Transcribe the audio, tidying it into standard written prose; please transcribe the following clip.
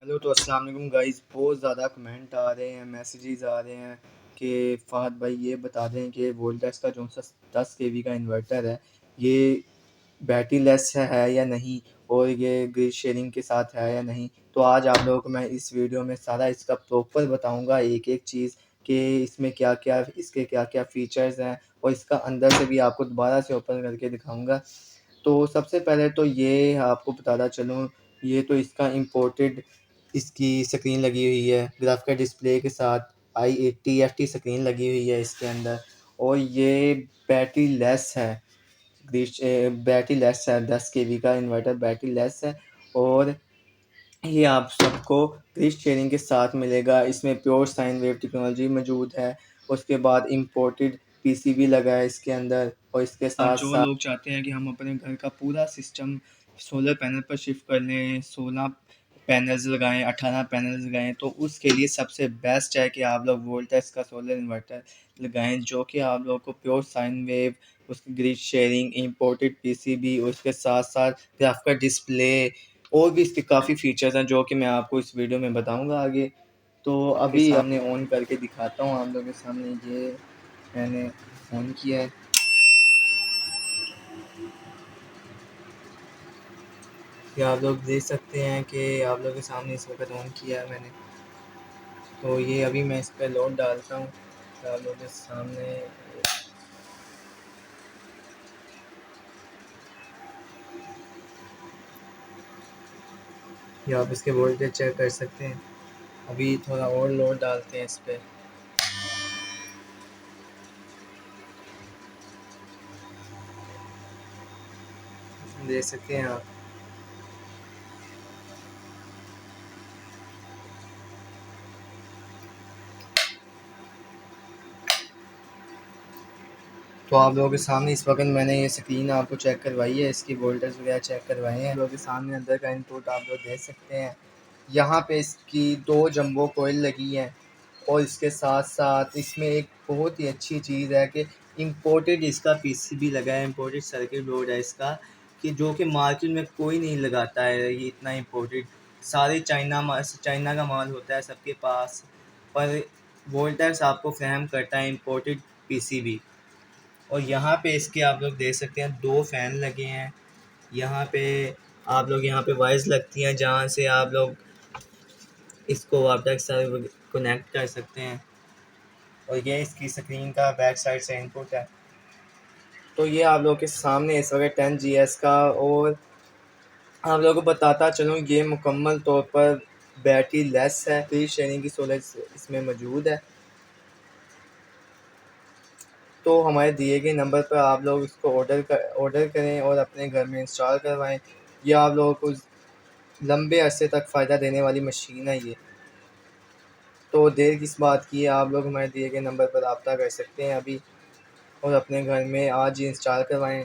Hello तो अस्सलाम वालेकुम गाइस। बहुत ज़्यादा कमेंट आ रहे हैं, मैसेजेस आ रहे हैं कि फ़हद भाई ये बता दें कि वोल्टेक्स का जो सा 10 केवी का इन्वर्टर है ये बैटरी लेस है या नहीं, और ये ग्रिड शेयरिंग के साथ है या नहीं। तो आज आप लोगों को मैं इस वीडियो में सारा इसका प्रॉपर बताऊंगा, एक एक चीज़ कि इसमें क्या क्या, इसके क्या क्या फ़ीचर्स हैं, और इसका अंदर से भी आपको दोबारा से ओपन करके दिखाऊंगा। तो सबसे पहले तो ये आपको बताता चलूँ, ये तो इसका इम्पोर्टेड इसकी स्क्रीन लगी हुई है ग्राफिकल डिस्प्ले के साथ। i80 स्क्रीन लगी हुई है इसके अंदर, और ये बैटरी लेस है। बैटरी लेस है, 10 केवी का इन्वर्टर बैटरी लेस है। और ये आप सबको ग्रिड शेयरिंग के साथ मिलेगा। इसमें प्योर साइन वेव टेक्नोलॉजी मौजूद है। उसके बाद इम्पोर्टेड पीसीबी लगा है इसके अंदर, और इसके साथ जो लोग चाहते हैं कि हम अपने घर का पूरा सिस्टम सोलर पैनल पर शिफ्ट कर लें, 16 पैनल्स लगाएं, 18 पैनल्स लगाएं, तो उसके लिए सबसे बेस्ट है कि आप लोग वोल्टेक्स का सोलर इन्वर्टर लगाएं, जो कि आप लोगों को प्योर साइन वेव, उसकी ग्रिड शेयरिंग, इम्पोर्टेड पीसीबी, उसके साथ साथ ग्राफिकल डिस्प्ले, और भी इसके काफ़ी फ़ीचर्स हैं जो कि मैं आपको इस वीडियो में बताऊंगा आगे। तो अभी सामने ऑन करके दिखाता हूँ आप लोगों के सामने। ये मैंने ऑन किया है। ये आप लोग देख सकते हैं कि आप लोगों के सामने इस वक्त ऑन किया है मैंने। तो ये अभी मैं इस पर लोड डालता हूँ तो आप लोगों के सामने। ये आप इसके वोल्टेज चेक कर सकते हैं। अभी थोड़ा और लोड डालते हैं इस पर। देख सकते हैं आप। तो आप लोगों के सामने इस वक्त मैंने ये स्क्रीन आपको चेक करवाई है, इसकी वोल्टेज वगैरह चेक करवाए हैं। आप लोगों के सामने अंदर का इनपुट आप लोग देख सकते हैं। यहाँ पे इसकी 2 जंबो कोयल लगी हैं, और इसके साथ साथ इसमें एक बहुत ही अच्छी चीज़ है कि इम्पोर्टेड इसका पीसीबी लगा है, इम्पोर्टेड सर्किट बोर्ड है इसका, कि जो कि मार्केट में कोई नहीं लगाता है। ये इतना इम्पोर्टेड सारे चाइना का माल होता है सबके पास, पर वोल्टेक्स आपको फ्राहम करता है इम्पोर्टेड पीसीबी। और यहाँ पे इसके आप लोग देख सकते हैं 2 फ़ैन लगे हैं। यहाँ पे आप लोग, यहाँ पे वायर्स लगती हैं जहाँ से आप लोग इसको वापस कनेक्ट कर सकते हैं। और ये इसकी स्क्रीन का बैक साइड से इनपुट है। तो ये आप लोगों के सामने इस वक्त 10 GS का। और आप लोगों को बताता चलूँ, ये मुकम्मल तौर पर बैटरी लेस है। फ्री शेयरिंग की सहूलत इसमें मौजूद है। तो हमारे दिए गए नंबर पर आप लोग इसको ऑर्डर करें और अपने घर में इंस्टॉल करवाएं। ये आप लोगों को लंबे अरसे तक फ़ायदा देने वाली मशीन है ये। तो देर किस बात की है, आप लोग हमारे दिए गए नंबर पर रब्ता कर सकते हैं अभी, और अपने घर में आज ही इंस्टॉल करवाएं।